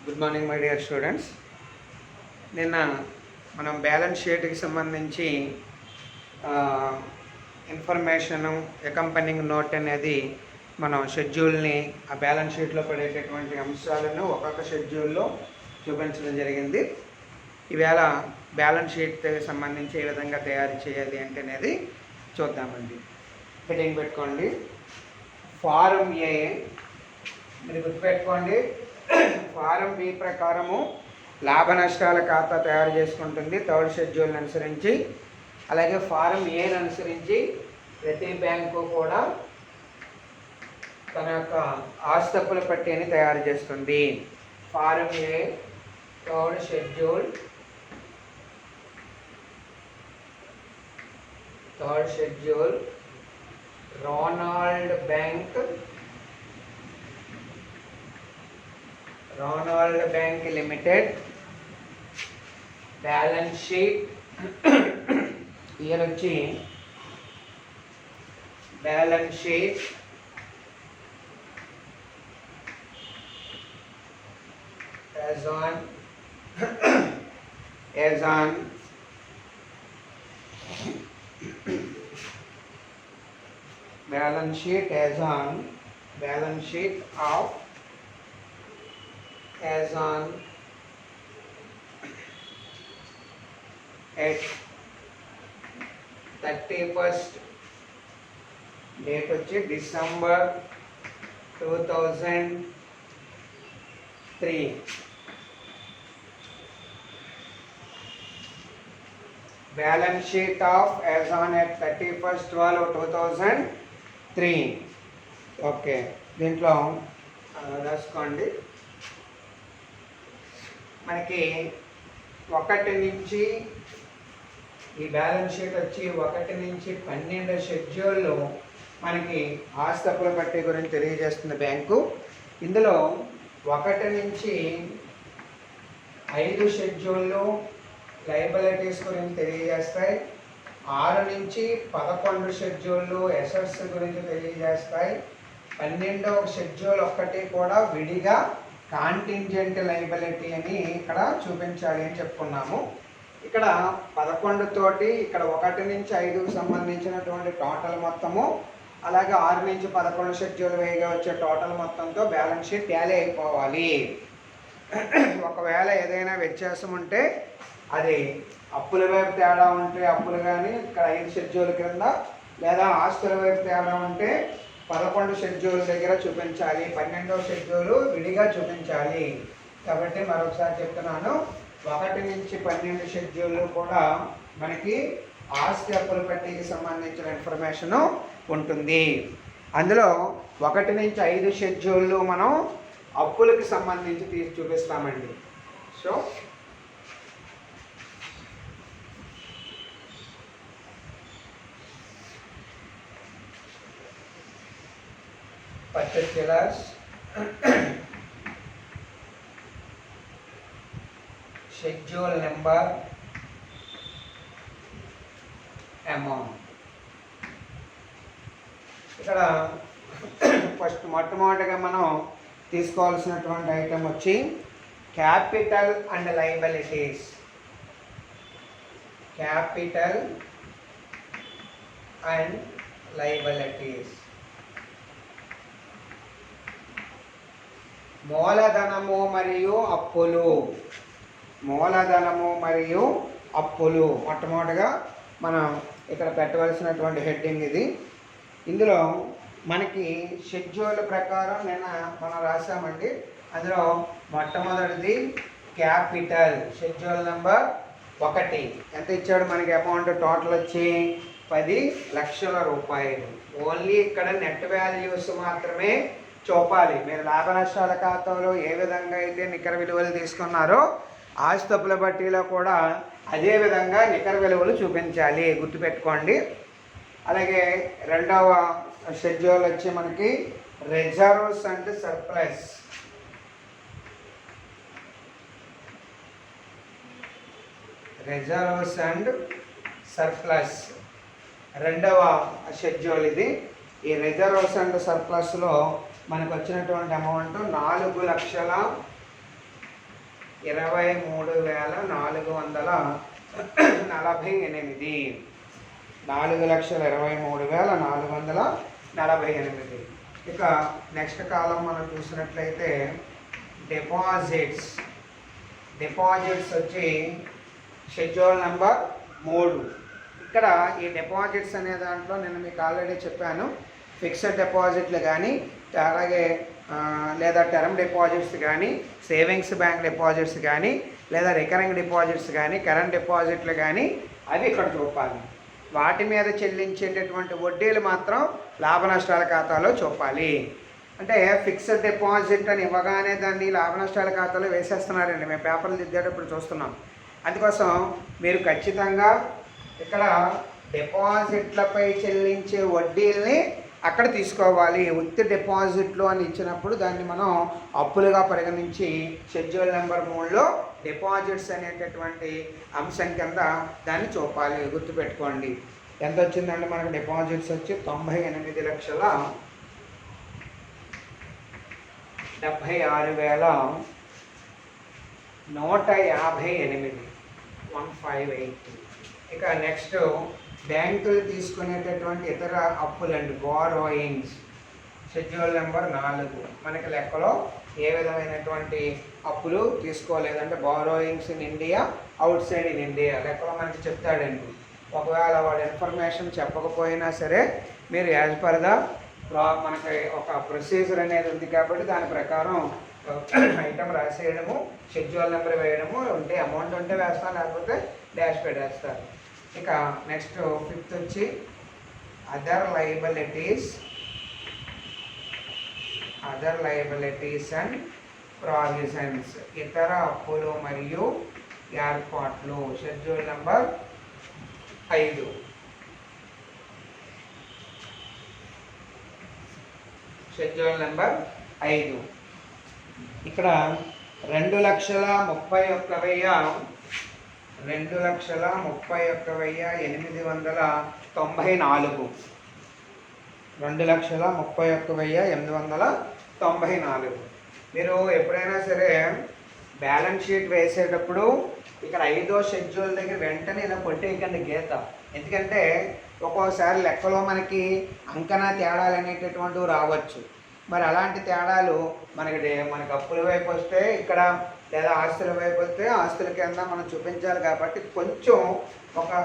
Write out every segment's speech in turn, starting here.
Good morning my dear students. నిన్న మనం balance షీట్కి సంబంధించి ఇన్ఫర్మేషను అకంపెనింగ్ నోట్ అనేది మనం షెడ్యూల్ని ఆ బ్యాలెన్స్ షీట్లో పడేటటువంటి అంశాలను ఒక్కొక్క షెడ్యూల్లో చూపించడం జరిగింది. ఈవేళ బ్యాలెన్స్ షీట్కి సంబంధించి ఏ విధంగా తయారు చేయాలి అంటే అనేది చూద్దామండి. హెడ్డింగ్ పెట్టుకోండి, ఫారం ఏ. మీరు గుర్తుపెట్టుకోండి, ఫారం బి ప్రకారము లాభ నష్టాల ఖాతా తయారు చేసుకుంటుంది థర్డ్ షెడ్యూల్ని అనుసరించి. అలాగే ఫారం ఏని అనుసరించి ప్రతి బ్యాంకు కూడా తన యొక్క ఆస్తప్పుల పట్టీని తయారు చేస్తుంది. Form A third schedule Ronald bank limited balance sheet. Year వచ్చి balance sheet as on balance sheet as on at 31st date వచ్చి December 2003. Balance sheet of as on at 31/12/2003. Okay, దీంట్లో రాసుకోండి. మనకి 1 నుంచి ఈ బ్యాలెన్స్ షీట్ వచ్చి 1 నుంచి 12 షెడ్యూల్లో మనకి ఆస్తప్పుల పట్టీ గురించి తెలియజేస్తుంది బ్యాంకు. ఇందులో 1 నుంచి 5 షెడ్యూల్లో లయబిలిటీస్ గురించి తెలియజేస్తాయి. 6 నుంచి 11 షెడ్యూళ్ళు అసెట్స్ గురించి తెలియజేస్తాయి. 12వ షెడ్యూల్ ఒక్కటి కూడా విడిగా కాంటింజెంట్ లయబిలిటీ అని ఇక్కడ చూపించాలి అని చెప్పుకున్నాము. ఇక్కడ 11 తోటి ఇక్కడ 1 నుంచి 5కు సంబంధించినటువంటి టోటల్ మొత్తము, అలాగే 6 నుంచి 11 షెడ్యూల్ వేయగా వచ్చే టోటల్ మొత్తంతో బ్యాలెన్స్ షీట్ టాలీ అయిపోవాలి. ఒకవేళ ఏదైనా వ్యత్యాసం ఉంటే అది అప్పుల వైపు తేడా ఉంటే అప్పులు కానీ ఇక్కడ 5 షెడ్యూల్ కింద, లేదా ఆస్తుల వైపు తేడా ఉంటే 11 షెడ్యూల్ దగ్గర చూపించాలి, 12వ షెడ్యూల్ విడిగా చూపించాలి. కాబట్టి మరొకసారి చెప్తున్నాను, 1 నుంచి 12 షెడ్యూల్లో కూడా మనకి ఆస్తి అప్పుల పట్టీకి సంబంధించిన ఇన్ఫర్మేషను ఉంటుంది. అందులో 1 నుంచి 5 షెడ్యూళ్ళు మనం అప్పులకి సంబంధించి చూపిస్తామండి. So particulars, schedule number, amount. ఇక్కడ ఫస్ట్ మొట్టమొదటిగా మనం తీసుకోవాల్సినటువంటి ఐటమ్ వచ్చి capital and liabilities. Capital and liabilities, మూలధనము మరియు అప్పులు. మొట్టమొదటిగా మనం ఇక్కడ పెట్టవలసినటువంటి హెడ్డింగ్ ఇది. ఇందులో మనకి షెడ్యూల్ ప్రకారం నిన్న మనం రాసామండి. అందులో మొట్టమొదటిది క్యాపిటల్, షెడ్యూల్ నెంబర్ 1. ఎంత ఇచ్చాడు మనకి అమౌంట్? టోటల్ వచ్చి 10 లక్షల రూపాయలు. ఓన్లీ ఇక్కడ నెట్ వాల్యూస్ మాత్రమే చూపాలి. మీరు లాభ నష్టాల ఖాతాలో ఏ విధంగా అయితే నికర విలువలు తీసుకున్నారో ఆస్తప్పుల పట్టీలో కూడా అదే విధంగా నికర విలువలు చూపించాలి, గుర్తుపెట్టుకోండి. అలాగే 2వ షెడ్యూల్ వచ్చి మనకి reserves and surplus. Reserves and surplus రెండవ షెడ్యూల్ ఇది. ఈ రిజర్వ్స్ అండ్ సర్ప్లస్లో మనకు వచ్చినటువంటి అమౌంట్ 4,23,448. 4,23,448. ఇక నెక్స్ట్ కాలం మనం చూసినట్లయితే డిపాజిట్స్ వచ్చి షెడ్యూల్ నెంబర్ 3. ఇక్కడ ఈ డిపాజిట్స్ అనే దాంట్లో నేను మీకు ఆల్రెడీ చెప్పాను, ఫిక్స్డ్ డిపాజిట్లు కానీ అలాగే లేదా టర్మ్ డిపాజిట్స్ కానీ సేవింగ్స్ బ్యాంక్ డిపాజిట్స్ కానీ లేదా రికరింగ్ డిపాజిట్స్ కానీ కరెంట్ డిపాజిట్లు కానీ అవి ఇక్కడ చూపాలి. వాటి మీద చెల్లించేటటువంటి వడ్డీలు మాత్రం లాభ నష్టాల ఖాతాలో చూపాలి. అంటే ఫిక్స్డ్ డిపాజిట్ అని ఇవ్వగానే దాన్ని లాభ నష్టాల ఖాతాలో వేసేస్తున్నారండి. మేము పేపర్లు దిద్దేటప్పుడు చూస్తున్నాం. అందుకోసం మీరు ఖచ్చితంగా ఇక్కడ డిపాజిట్లపై చెల్లించే వడ్డీల్ని అక్కడ తీసుకోవాలి. ఉత్తి డిపాజిట్లు అని ఇచ్చినప్పుడు దాన్ని మనం అప్పులుగా పరిగణించి షెడ్యూల్ నెంబర్ 3లో డిపాజిట్స్ అనేటటువంటి అంశం కింద దాన్ని చూపాలి. గుర్తుపెట్టుకోండి. ఎంత వచ్చిందండి మనకు డిపాజిట్స్ వచ్చి 98,76,158. 158. ఇక నెక్స్ట్ బ్యాంకులు తీసుకునేటటువంటి ఇతర అప్పులండి, బారోయింగ్స్. షెడ్యూల్ నెంబర్ 4 మనకి లెక్కలో ఏ విధమైనటువంటి అప్పులు తీసుకోలేదంటే borrowings in India, outside in India లెక్కలో మనకి చెప్తాడండి. ఒకవేళ వాడు ఇన్ఫర్మేషన్ చెప్పకపోయినా సరే మీరు యాజ్ పర్ ద మనకి ఒక ప్రొసీజర్ అనేది ఉంది కాబట్టి దాని ప్రకారం ఐటమ్ రాసేయడము, షెడ్యూల్ నెంబర్ వేయడము, ఉంటే అమౌంట్ ఉంటే వేస్తాను, లేకపోతే డాష్ పెట్టేస్తారు. ఇక నెక్స్ట్ 5th వచ్చి అదర్ లయబిలిటీస్ అండ్ ప్రావిజన్స్, ఇతర అప్పులు మరియు ఏర్పాట్లు. Schedule number 5. షెడ్యూల్ నెంబర్ 5 ఇక్కడ 2,31,894. 2,31,894. మీరు ఎప్పుడైనా సరే బ్యాలెన్స్ షీట్ వేసేటప్పుడు ఇక్కడ 5వ షెడ్యూల్ దగ్గర వెంటనే ఇలా కొట్టేయకండి గీత. ఎందుకంటే ఒక్కోసారి లెక్కలో మనకి అంకనా తేడాలు అనేటటువంటివి రావచ్చు. మరి అలాంటి తేడాలు మనకి అప్పుల వైపు వస్తే ఇక్కడ, లేదా ఆస్తుల వైపు వస్తే ఆస్తుల కింద మనం చూపించాలి. కాబట్టి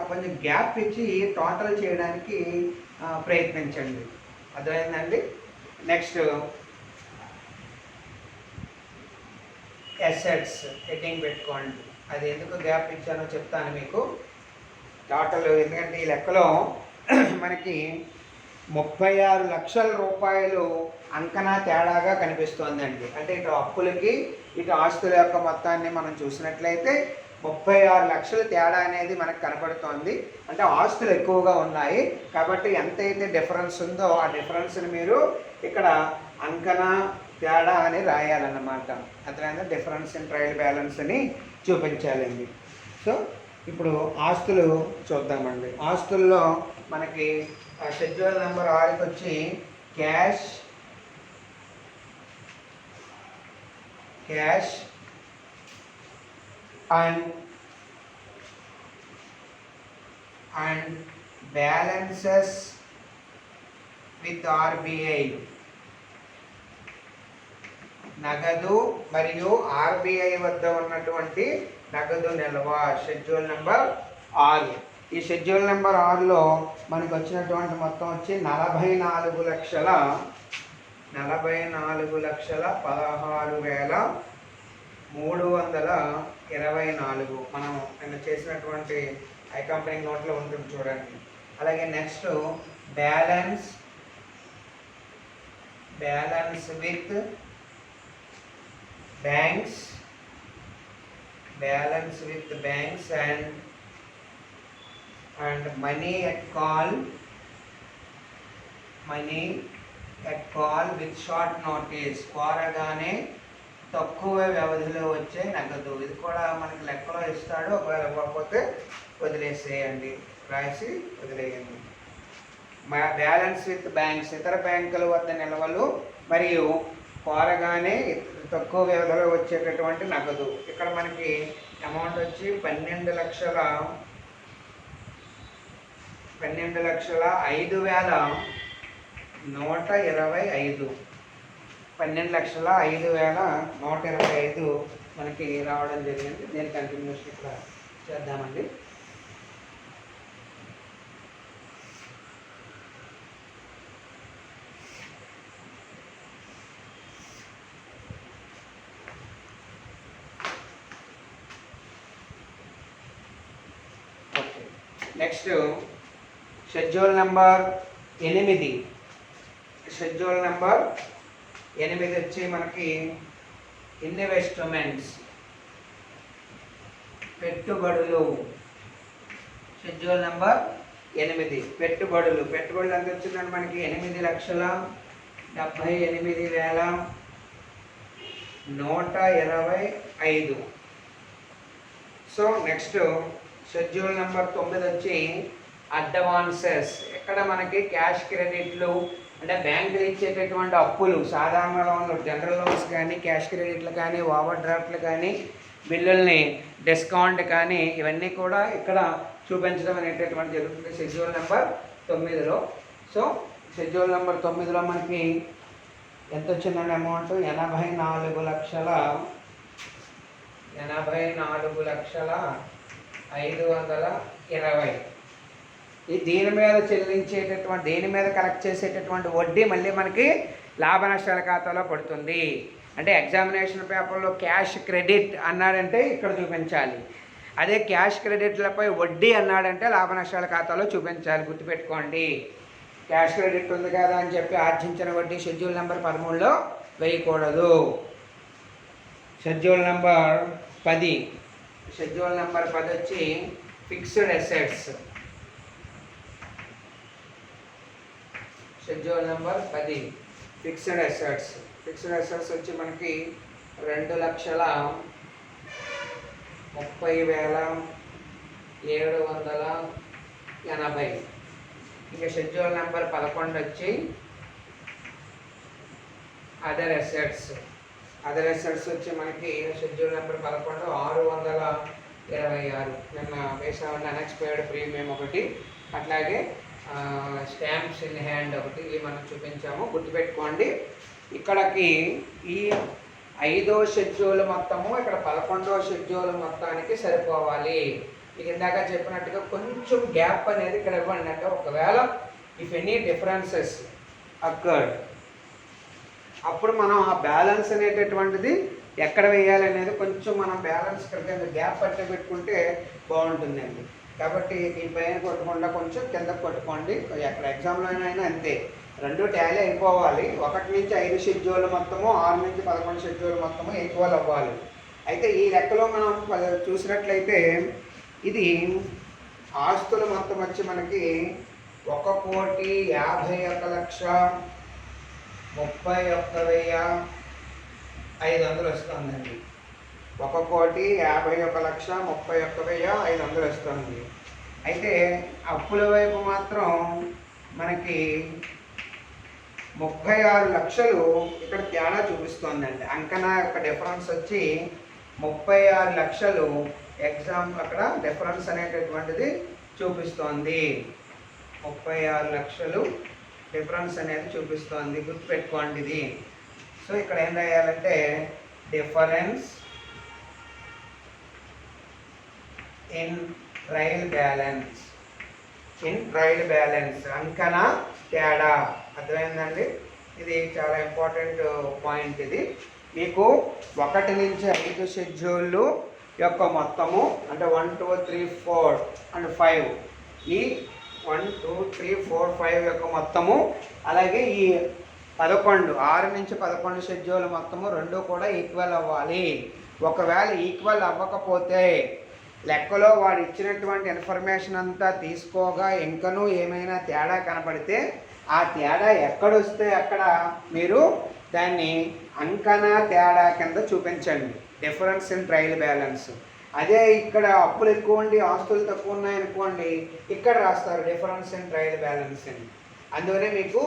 కొంచెం గ్యాప్ ఇచ్చి టోటల్ చేయడానికి ప్రయత్నించండి. అర్థమైందండి. నెక్స్ట్ అసెట్స్ హెడ్డింగ్ పెట్టుకోండి. అది ఎందుకు గ్యాప్ ఇచ్చానో చెప్తాను మీకు. టోటల్ ఎందుకంటే ఈ లెక్కలో మనకి 36 లక్షల రూపాయలు అంకనా తేడాగా కనిపిస్తోందండి. అంటే ఇటు అప్పులకి ఇటు ఆస్తుల యొక్క మొత్తాన్ని మనం చూసినట్లయితే 36 లక్షల తేడా అనేది మనకు కనపడుతోంది. అంటే ఆస్తులు ఎక్కువగా ఉన్నాయి కాబట్టి ఎంతైతే డిఫరెన్స్ ఉందో ఆ డిఫరెన్స్ని మీరు ఇక్కడ అంకనా తేడా అని రాయాలన్నమాట. అట్లయితే డిఫరెన్స్ ఇన్ ట్రయల్ బ్యాలెన్స్ అని చూపించాలండి. సో ఇప్పుడు ఆస్తులు చూద్దామండి. ఆస్తుల్లో మనకి షెడ్యూల్ నెంబర్ 6కి వచ్చి cash and balances with RBI. నగదు మరియు ఆర్బిఐ వద్ద ఉన్నటువంటి నగదు నిల్వ. Schedule number 6. ఈ షెడ్యూల్ నెంబర్ 6లో మనకు వచ్చినటువంటి మొత్తం వచ్చి 44,16,324. మనం నిన్న చేసినటువంటి ఐ కంపెనీ నోట్లో ఉంటుంది చూడండి. అలాగే next balance with banks and money at call with short notice. కోరగానే తక్కువ వ్యవధిలో వచ్చే నగదు. ఇది కూడా మనకి లెక్కలో ఇస్తాడు. ఒకవేళ ఇవ్వకపోతే వదిలేసేయండి, రాసి వదిలేయండి. బ్యాలెన్స్ విత్ బ్యాంక్స్ ఇతర బ్యాంకుల వద్ద నిల్వలు మరియు కోరగానే తక్కువ వ్యవధిలో వచ్చేటటువంటి నగదు. ఇక్కడ మనకి అమౌంట్ వచ్చి 12,05,125 12,05,125 మనకి రావడం జరిగింది. దీని కంటిన్యూషన్ ఇక్కడ చేద్దామండి. Next schedule number 8. Schedule number 8 వచ్చి మనకి ఇన్వెస్ట్మెంట్స్, పెట్టుబడులు. షెడ్యూల్ నెంబర్ 8 పెట్టుబడులు. పెట్టుబడులు ఎంత వచ్చిందండి మనకి 8,78,125. సో నెక్స్ట్ షెడ్యూల్ నెంబర్ 9 వచ్చి అడ్వాన్సెస్. ఇక్కడ మనకి క్యాష్ క్రెడిట్లు అంటే బ్యాంకులు ఇచ్చేటటువంటి అప్పులు, సాధారణ లోన్లు, జనరల్ లోన్స్ కానీ, క్యాష్ క్రెడిట్లు కానీ, ఓవర్ డ్రాఫ్ట్లు కానీ, బిల్లుల్ని డిస్కౌంట్ కానీ ఇవన్నీ కూడా ఇక్కడ చూపించడం అనేటటువంటి జరుగుతుంది షెడ్యూల్ నెంబర్ 9లో. సో షెడ్యూల్ నెంబర్ 9లో మనకి ఎంత వచ్చిందండి అమౌంట్? 84,520. దీని మీద చెల్లించేటటువంటి, దీని మీద కలెక్ట్ చేసేటటువంటి వడ్డీ మళ్ళీ మనకి లాభ నష్టాల ఖాతాలో పడుతుంది. అంటే ఎగ్జామినేషన్ పేపర్లో క్యాష్ క్రెడిట్ అన్నాడంటే ఇక్కడ చూపించాలి, అదే క్యాష్ క్రెడిట్లపై వడ్డీ అన్నాడంటే లాభ నష్టాల ఖాతాలో చూపించాలి. గుర్తుపెట్టుకోండి. క్యాష్ క్రెడిట్ ఉంది కదా అని చెప్పి ఆర్జించిన వడ్డీ షెడ్యూల్ నెంబర్ 13లో వేయకూడదు. Schedule number 10. షెడ్యూల్ నెంబర్ 10 వచ్చి fixed assets. Schedule number 10 fixed assets. Fixed assets వచ్చి మనకి 2,30,780. ఇంకా షెడ్యూల్ నెంబర్ 11 వచ్చి అదర్ అసెట్స్. అదర్ అసెట్స్ వచ్చి మనకి షెడ్యూల్ నెంబర్ 11 626. నిన్న వేసామంటే అన్ఎక్స్పైర్డ్ ప్రీమియం ఒకటి, అట్లాగే స్టాంప్స్ ఇన్ హ్యాండ్ ఒకటి, ఇవి మనం చూపించాము. గుర్తుపెట్టుకోండి. ఇక్కడికి ఈ 5వ షెడ్యూల్ మొత్తము ఇక్కడ 11వ షెడ్యూల్ మొత్తానికి సరిపోవాలి. మీకు ఇందాక చెప్పినట్టుగా కొంచెం గ్యాప్ అనేది ఇక్కడ ఇవ్వండి. అంటే ఒకవేళ ఇఫ్ ఎనీ డిఫరెన్సెస్ అక్కర్డ్, అప్పుడు మనం ఆ బ్యాలెన్స్ అనేటటువంటిది ఎక్కడ వేయాలనేది కొంచెం మనం బ్యాలెన్స్ ఇక్కడ గ్యాప్ పట్టి పెట్టుకుంటే బాగుంటుందండి. కాబట్టి ఈ పైన కొట్టకుండా కొంచెం కింద కొట్టుకోండి. ఎక్కడ ఎగ్జామ్లో అయినా అంతే, 2 టాలీ అయిపోవాలి. 1 నుంచి 5 షెడ్యూల్ మొత్తము, 6 నుంచి 11 షెడ్యూల్ మొత్తము ఈక్వల్ అవ్వాలి. అయితే ఈ లెక్కలో మనం చూసినట్లయితే ఇది ఆస్తుల మొత్తం వచ్చి మనకి 1,51,31,500 వస్తుందండి. 1,51,31,500 వస్తుంది. అయితే అప్పుల వైపు మాత్రం మనకి 36 లక్షలు ఇక్కడ తేడా చూపిస్తోందండి. అంకనా యొక్క డిఫరెన్స్ వచ్చి 36 లక్షలు ఎగ్జామ్ అక్కడ డిఫరెన్స్ అనేటటువంటిది చూపిస్తోంది. 36 లక్షలు డిఫరెన్స్ అనేది చూపిస్తోంది. గుర్తుపెట్టుకోండి ఇది. సో ఇక్కడ ఏం రాయాలంటే డిఫరెన్స్ ఇన్ ట్రయల్ బ్యాలెన్స్. అంకనా తేడా. అర్థమైందండి? ఇది చాలా ఇంపార్టెంట్ పాయింట్. ఇది మీకు 1 నుంచి 5 షెడ్యూళ్ళు యొక్క మొత్తము అంటే 1, 2, 3, 4 and 5, ఈ 1, 2, 3, 4, 5 యొక్క మొత్తము, అలాగే ఈ 11 6 నుంచి 11 షెడ్యూల్ మొత్తము 2 కూడా ఈక్వల్ అవ్వాలి. ఒకవేళ ఈక్వల్ అవ్వకపోతే లెక్కలో వాడు ఇచ్చినటువంటి ఇన్ఫర్మేషన్ అంతా తీసుకోగా ఇంకనూ ఏమైనా తేడా కనపడితే ఆ తేడా ఎక్కడొస్తే అక్కడ మీరు దాన్ని అంకనా తేడా కింద చూపించండి. Difference in trial balance. అదే ఇక్కడ అప్పులు ఎక్కువ ఉండి ఆస్తులు తక్కువ ఉన్నాయనుకోండి, ఇక్కడ రాస్తారు డిఫరెన్స్ ఇన్ ట్రయల్ బ్యాలెన్స్ అని. అందువనే మీకు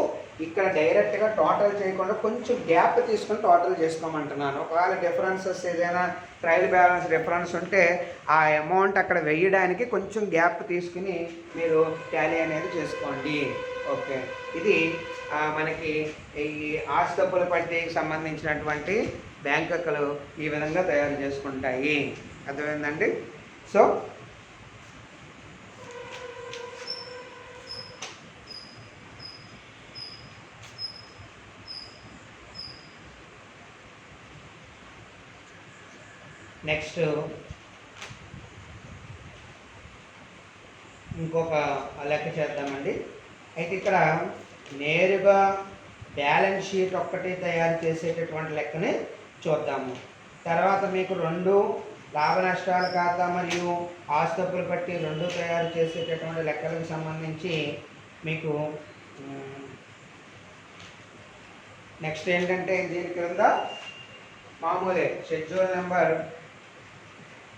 ఇక్కడ డైరెక్ట్గా టోటల్ చేయకుండా కొంచెం గ్యాప్ తీసుకొని టోటల్ చేసుకోమంటున్నాను. ఒకవేళ డిఫరెన్సెస్ ఏదైనా ట్రయల్ బ్యాలెన్స్ డిఫరెన్స్ ఉంటే ఆ అమౌంట్ అక్కడ వేయడానికి కొంచెం గ్యాప్ తీసుకుని మీరు టాలీ అనేది చేసుకోండి. ఓకే, ఇది మనకి ఈ ఆస్తుల పట్టికి సంబంధించినటువంటి బ్యాంకులు ఈ విధంగా తయారు చేసుకుంటాయి. అర్థమైందండి? సో నెక్స్ట్ ఇంకొక లెక్క చేద్దామండి. అయితే ఇక్కడ నేరుగా బ్యాలెన్స్ షీట్ ఒక్కటి తయారు చేసేటటువంటి లెక్కని చూద్దాము. తర్వాత మీకు 2 లాభ నష్టాల ఖాతా మరియు ఆస్తులు బట్టి 2 తయారు చేసేటటువంటి లెక్కలకు సంబంధించి మీకు నెక్స్ట్ ఏంటంటే దీని క్రింద మామూలే షెడ్యూల్ నెంబర్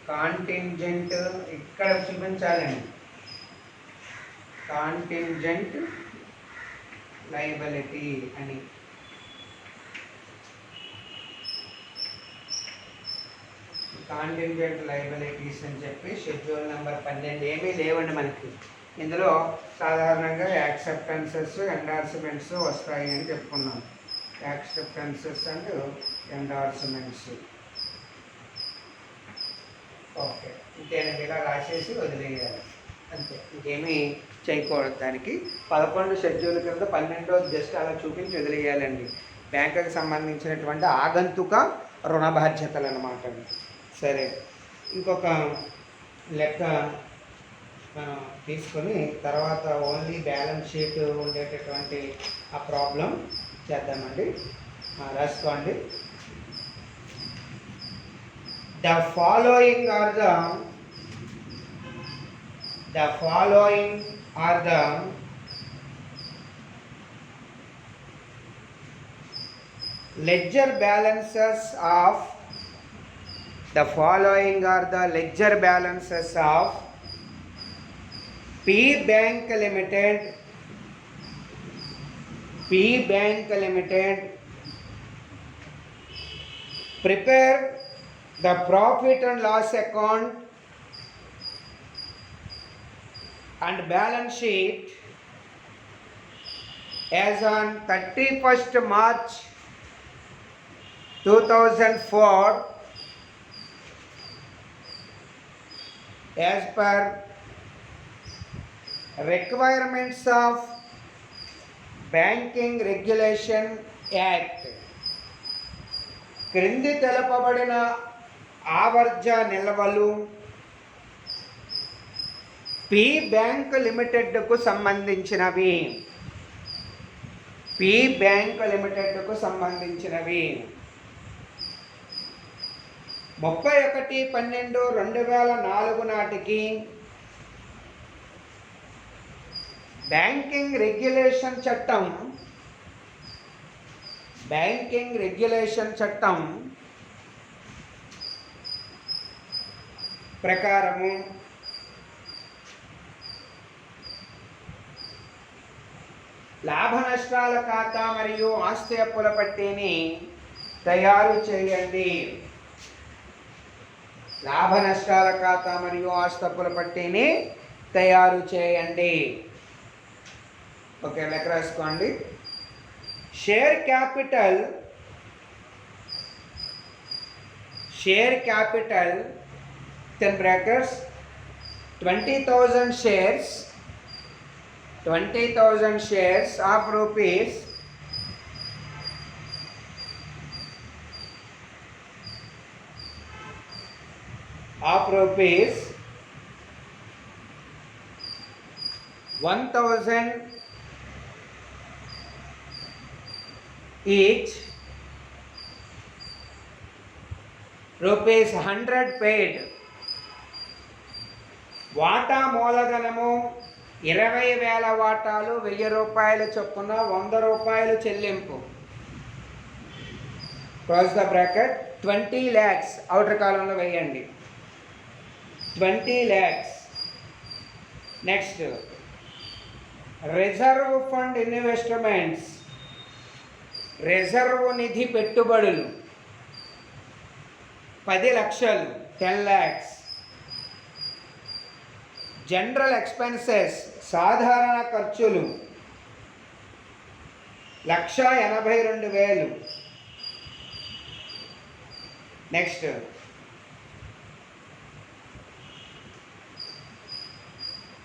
కాంటింజెంట్ ఇక్కడ చూపించాలండి. కాంటింజెంట్ లయబిలిటీ అని కాంటింజెంట్ లయబిలిటీస్ అని చెప్పి షెడ్యూల్ నెంబర్ 12 ఏమీ లేవండి మనకి. ఇందులో సాధారణంగా యాక్సెప్టెన్సెస్ ఎండార్స్మెంట్స్ వస్తాయి అని చెప్పుకున్నాం. యాక్సెప్టెన్సెస్ అండ్ ఎండార్స్మెంట్స్. ఓకే, ఇంకేనండి, ఇలా రాసేసి వదిలేయాలి అంతే, ఇంకేమీ చేయకూడదు. దానికి 11 షెడ్యూల్ కింద 12 జస్ట్ అలా చూపించి వదిలేయాలండి. బ్యాంకుకి సంబంధించినటువంటి ఆగంతుక రుణ బాధ్యతలు అన్నమాట. సరే, ఇంకొక లెక్క తీసుకొని తర్వాత ఓన్లీ బ్యాలెన్స్ షీట్ ఉండేటటువంటి ఆ ప్రాబ్లం చేద్దామండి. రాసుకోండి. The following are the ledger balances of P Bank Limited. Prepare the profit and loss account and balance sheet as on 31st March 2004 as per requirements of Banking Regulation Act. క్రింది తెలపబడిన ఆవర్జ నిల్వలు P bank లిమిటెడ్కు సంబంధించినవి. 31/12/2004 నాటికి banking regulation చట్టం ప్రకారము లాభ నష్టాల ఖాతా మరియు ఆస్తి అప్పుల పట్టీని తయారు చేయండి. లాభ నష్టాల ఖాతా మరియు ఆస్తి అప్పుల పట్టీని తయారు చేయండి. ఓకే, లెక్క రాసుకోండి. Share capital 10 brackets 20,000 shares of rupees 1,000 each, rupees 100 paid. వాటా మూలధనము 20,000 వాటాలు 1000 రూపాయలు చొప్పున 100 రూపాయలు చెల్లింపు. Close the bracket. 20 lakhs outer కాలంలో వేయండి. 20 lakhs. Next reserve fund investments, రిజర్వ్ నిధి పెట్టుబడులు 10 లక్షలు 10 lakhs. జనరల్ ఎక్స్పెన్సెస్ సాధారణ ఖర్చులు 1,82,000. నెక్స్ట్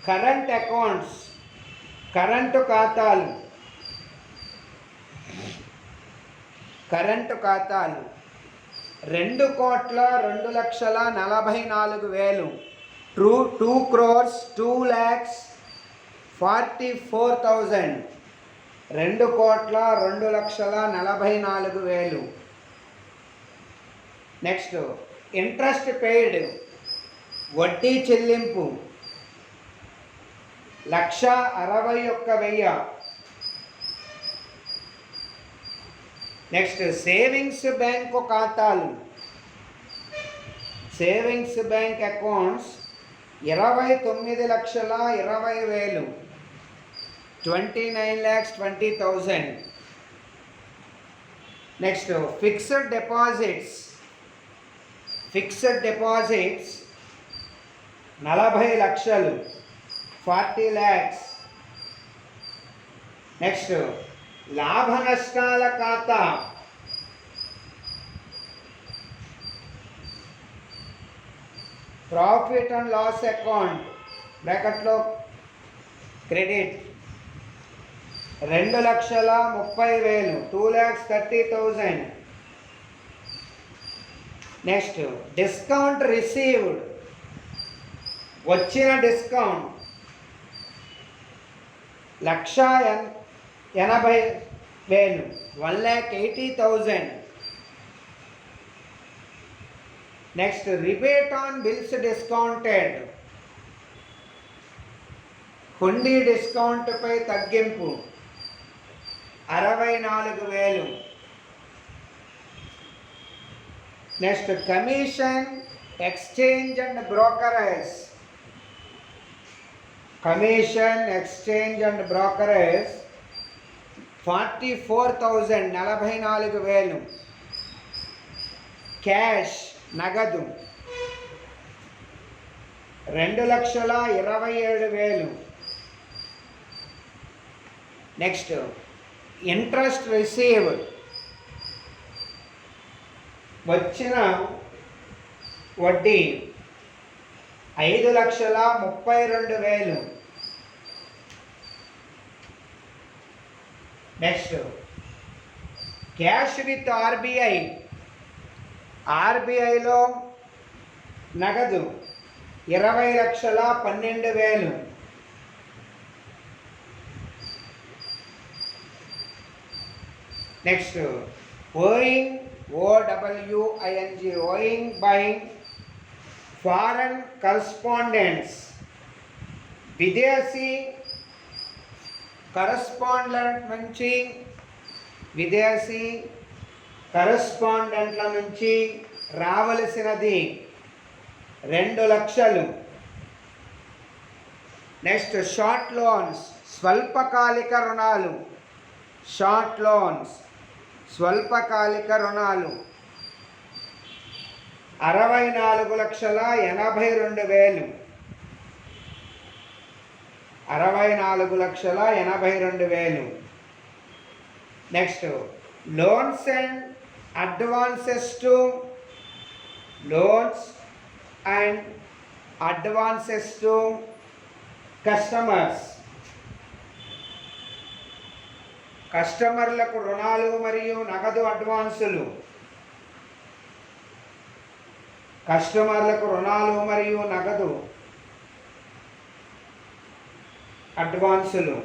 కరెంట్ అకౌంట్స్, కరెంటు ఖాతాలు, కరెంటు ఖాతాలు 2,02,44,000. 2 crores 2,44,000. 2,02,44,000. నెక్స్ట్ ఇంట్రెస్ట్ పెయిడ్, వడ్డీ చెల్లింపు 1,61,000. నెక్స్ట్ సేవింగ్స్ బ్యాంకు ఖాతాలు, savings bank accounts 29,20,000. 29,20,000. Next fixed deposits, fixed deposits 40 లక్షలు 40 lakhs. నెక్స్ట్ లాభ నష్టాల ఖాతా, ప్రాఫిట్ అండ్ లాస్ అకౌంట్ బ్రాకెట్లో క్రెడిట్ 2,30,000. 2,30,000. నెక్స్ట్ డిస్కౌంట్ రిసీవ్డ్, వచ్చిన discount 1,80,000. 1,80,000. Next rebate on bills discounted, హుండీ డిస్కౌంట్పై తగ్గింపు 64,000. Next commission exchange and brokerage, commission exchange and brokerage 44,000. 44,000. Cash నగదు 2,27,000. నెక్స్ట్ ఇంట్రెస్ట్ రిసీవ్డ్, వచ్చిన వడ్డీ 5,32,000. నెక్స్ట్ క్యాష్ విత్ ఆర్బీఐ, ఆర్బీఐలో నగదు 20,12,000. Next ఓయింగ్, OWING, ఓయింగ్ by foreign correspondents, విదేశీ correspondent నుంచి, విదేశీ కరస్పాండెంట్ల నుంచి రావలసినది 2 లక్షలు. నెక్స్ట్ షార్ట్ లోన్స్, స్వల్పకాలిక రుణాలు, షార్ట్ లోన్స్ స్వల్పకాలిక రుణాలు 64,82,000. 64,82,000. Next loans and advances to, loans and advances to customers, కస్టమర్లకు రుణాలు మరియు నగదు అడ్వాన్సులు, కస్టమర్లకు రుణాలు మరియు నగదు అడ్వాన్సులు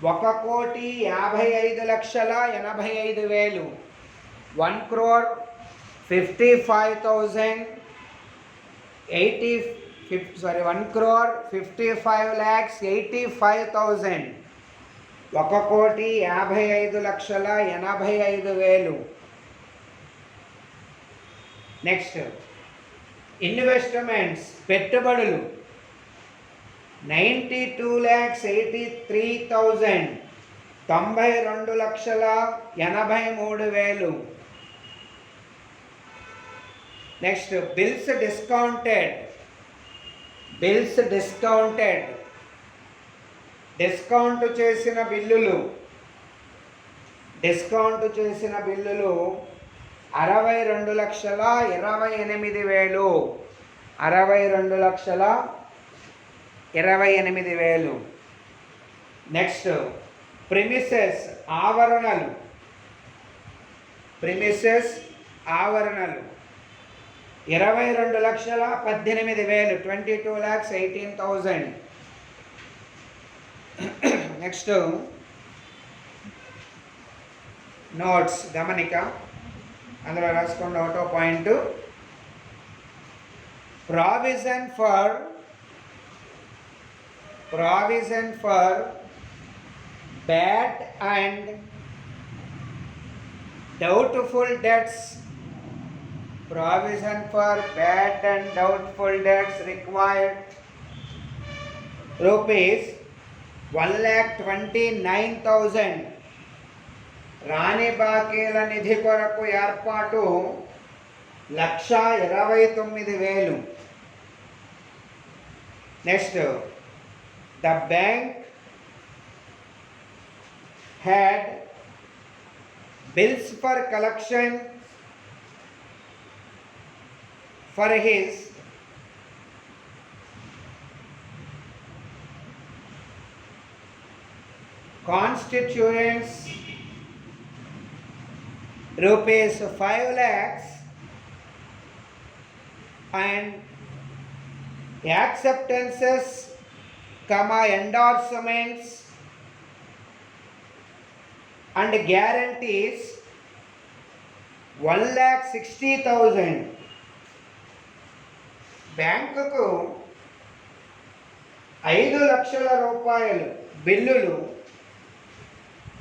1,55,85,000. 1,55,000. 1,55,85,000. 1,55,85,000. నెక్స్ట్ ఇన్వెస్ట్మెంట్స్, పెట్టుబడులు 92,83,000 92,83,000. నెక్స్ట్ బిల్స్ డిస్కౌంటెడ్ డిస్కౌంట్ చేసిన బిల్లులు 62,28,000 62,28,000. నెక్స్ట్ ప్రిమిసెస్ ఆవరణలు 22,18,000 22,18,000. నెక్స్ట్ నోట్స్ గమనిక, అందులో రాసుకోండి. ఒకటో point, provision for bad and doubtful debts required rupees 1,29,000. రాణి బాకీల నిధి కొరకు ఏర్పాటు 1,29,000. Next, the bank had bills for collection for his constituents rupees 5 lakhs and acceptances, endorsements and guarantees 1,60,000. బ్యాంకుకు 5 లక్షల రూపాయలు బిల్లులు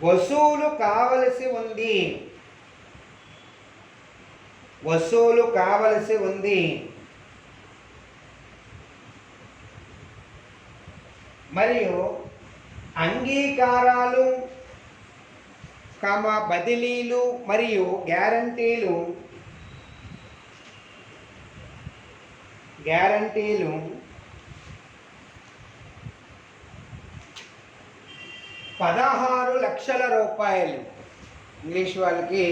వసూలు కావలసి ఉంది. మరియు అంగీకారాలు, బదిలీలు మరియు గ్యారంటీలు 16 లక్షల రూపాయలు. ఇంగ్లీష్ వాళ్ళకి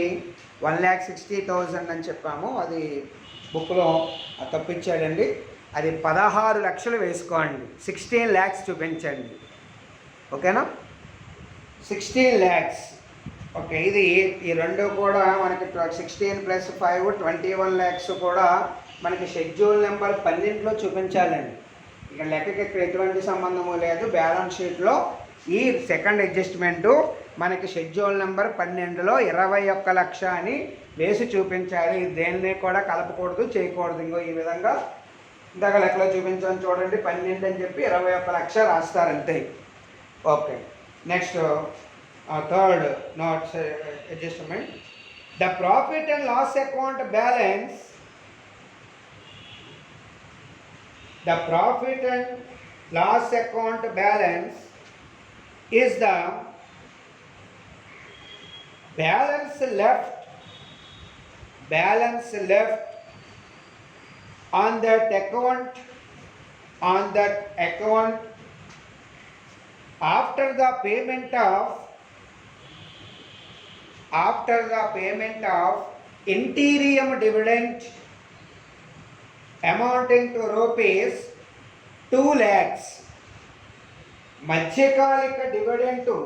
1,60,000 అని చెప్పాము, అది బుక్లో తప్పించాడండి. అది 16 లక్షలు వేసుకోండి, 16 lakhs చూపించండి. ఓకేనా, 16 lakhs. ఓకే, ఈ రెండు కూడా మనకి 16 + 5 21 lakhs కూడా మనకి షెడ్యూల్ నెంబర్ 12లో చూపించాలండి. ఇక లెక్కకి ఇక్కడ ఎటువంటి సంబంధము లేదు. బ్యాలెన్స్ షీట్లో ఈ సెకండ్ అడ్జస్ట్మెంటు మనకి షెడ్యూల్ నెంబర్ 12లో 21 లక్ష అని వేసి చూపించాలి. దేన్ని కూడా కలపకూడదు, చేయకూడదు. ఇంకో ఈ విధంగా ఇందాక లెక్కలో చూపించాను చూడండి, 12 అని చెప్పి 21 లక్ష రాస్తారంతే. Okay, next third notes adjustment. The profit and loss account balance The profit and loss account balance is the balance left on that account after the payment of interim dividend amounting to rupees 2 lakhs. మధ్యకాలిక డివిడెంటు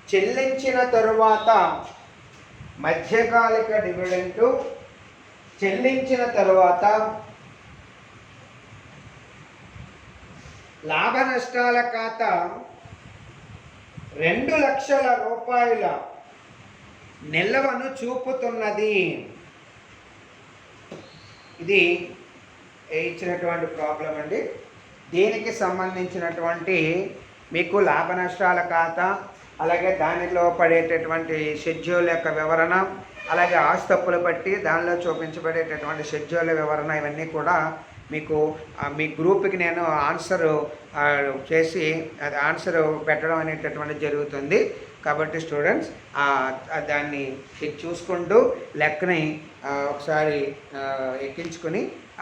చెల్లించిన తరువాత లాభ నష్టాల ఖాతా 2 లక్షల రూపాయల నిల్వను చూపుతున్నది. ఇది ఇచ్చినటువంటి ప్రాబ్లం అండి. దీనికి సంబంధించినటువంటి మీకు లాభ నష్టాల ఖాతా, అలాగే దానిలో పడేటటువంటి షెడ్యూల్ యొక్క వివరణ, అలాగే ఆస్తులు బట్టి దానిలో చూపించబడేటటువంటి షెడ్యూల్ వివరణ, ఇవన్నీ కూడా మీకు మీ గ్రూప్కి నేను ఆన్సర్ చేసి అది ఆన్సర్ పెట్టడం అనేటటువంటిది జరుగుతుంది. కాబట్టి స్టూడెంట్స్ దాన్ని చూసుకుంటూ లెక్కని ఒకసారి ఎక్కించుకొని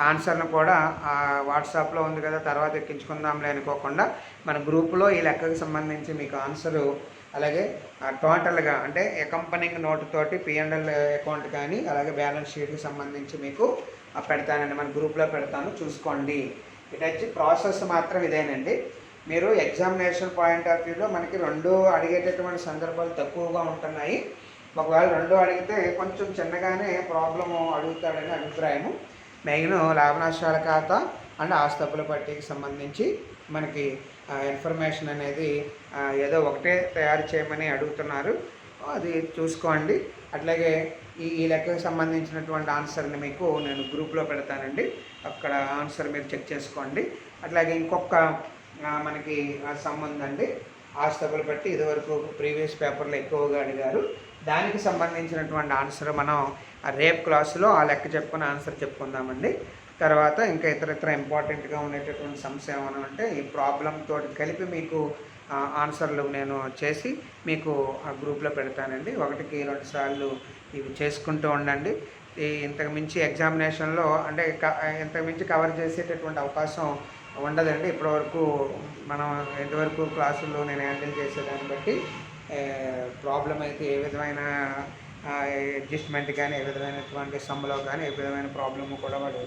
ఆన్సర్ను కూడా వాట్సాప్లో ఉంది కదా తర్వాత ఎక్కించుకుందాంలే అనుకోకుండా మన గ్రూపులో ఈ లెక్కకు సంబంధించి మీకు ఆన్సరు అలాగే టోటల్గా అంటే అకంపనింగ్ నోట్ తోటి P&L అకౌంట్ కానీ అలాగే బ్యాలెన్స్ షీట్కి సంబంధించి మీకు పెడతానండి, మన గ్రూప్లో పెడతాను, చూసుకోండి. ఇది వచ్చి ప్రాసెస్ మాత్రం ఇదేనండి. మీరు ఎగ్జామినేషన్ పాయింట్ ఆఫ్ వ్యూలో మనకి 2 అడిగేటటువంటి సందర్భాలు తక్కువగా ఉంటున్నాయి. ఒకవేళ 2 అడిగితే కొంచెం చిన్నగానే ప్రాబ్లము అడుగుతాడని అభిప్రాయము. మెయిన్ లాభ నష్టాల ఖాతా అండ్ ఆస్తుల పట్టికి సంబంధించి మనకి ఇన్ఫర్మేషన్ అనేది ఏదో ఒకటే తయారు చేయమని అడుగుతున్నారు, అది చూసుకోండి. అట్లాగే ఈ లెక్కకు సంబంధించినటువంటి ఆన్సర్ని మీకు నేను గ్రూప్లో పెడతానండి, అక్కడ ఆన్సర్ మీరు చెక్ చేసుకోండి. అట్లాగే ఇంకొక మనకి సంబంధండి ఆస్తులు బట్టి ఇదివరకు ప్రీవియస్ పేపర్లో ఎక్కువగా అడిగారు, దానికి సంబంధించినటువంటి ఆన్సర్ మనం రేపు క్లాసులో ఆ లెక్క చెప్పుకుని ఆన్సర్ చెప్పుకుందామండి. తర్వాత ఇంకా ఇతర ఇంపార్టెంట్గా ఉండేటటువంటి సమస్య ఏమైనా ఉంటే ఈ ప్రాబ్లంతో కలిపి మీకు ఆన్సర్లు నేను చేసి మీకు ఆ గ్రూప్లో పెడతానండి. 1కి 2 సార్లు ఇవి చేసుకుంటూ ఉండండి. ఇంతకు మించి ఎగ్జామినేషన్లో అంటే ఇంతకు మించి కవర్ చేసేటటువంటి అవకాశం ఉండదండి. ఇప్పటివరకు మనం ఎంతవరకు క్లాసుల్లో నేను హ్యాండిల్ చేసేదాన్ని బట్టి ప్రాబ్లం అయితే ఏ విధమైన అడ్జస్ట్మెంట్ కానీ ఏ విధమైనటువంటి సమ్లో కానీ ఏ విధమైన ప్రాబ్లము కూడా వాడు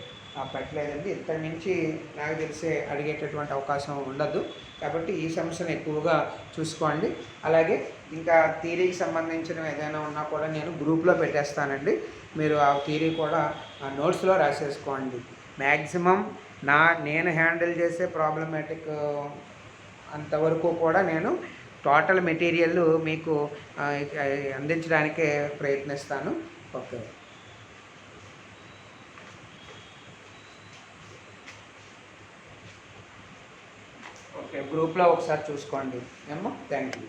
పెట్టలేదండి. ఇంతకు మించి నాకు తెలిసే అడిగేటటువంటి అవకాశం ఉండదు. కాబట్టి ఈ సమస్యను ఎక్కువగా చూసుకోండి. అలాగే ఇంకా థియరీకి సంబంధించిన ఏదైనా ఉన్నా కూడా నేను గ్రూప్లో పెట్టేస్తానండి, మీరు ఆ థియరీ కూడా నోట్స్లో రాసేసుకోండి. మ్యాక్సిమం నేను హ్యాండిల్ చేసే ప్రాబ్లమాటిక్ అంతవరకు కూడా నేను టోటల్ మెటీరియల్ మీకు అందించడానికే ప్రయత్నిస్తాను. ఓకే, గ్రూప్లో ఒకసారి చూసుకోండి ఏమో. Thank you.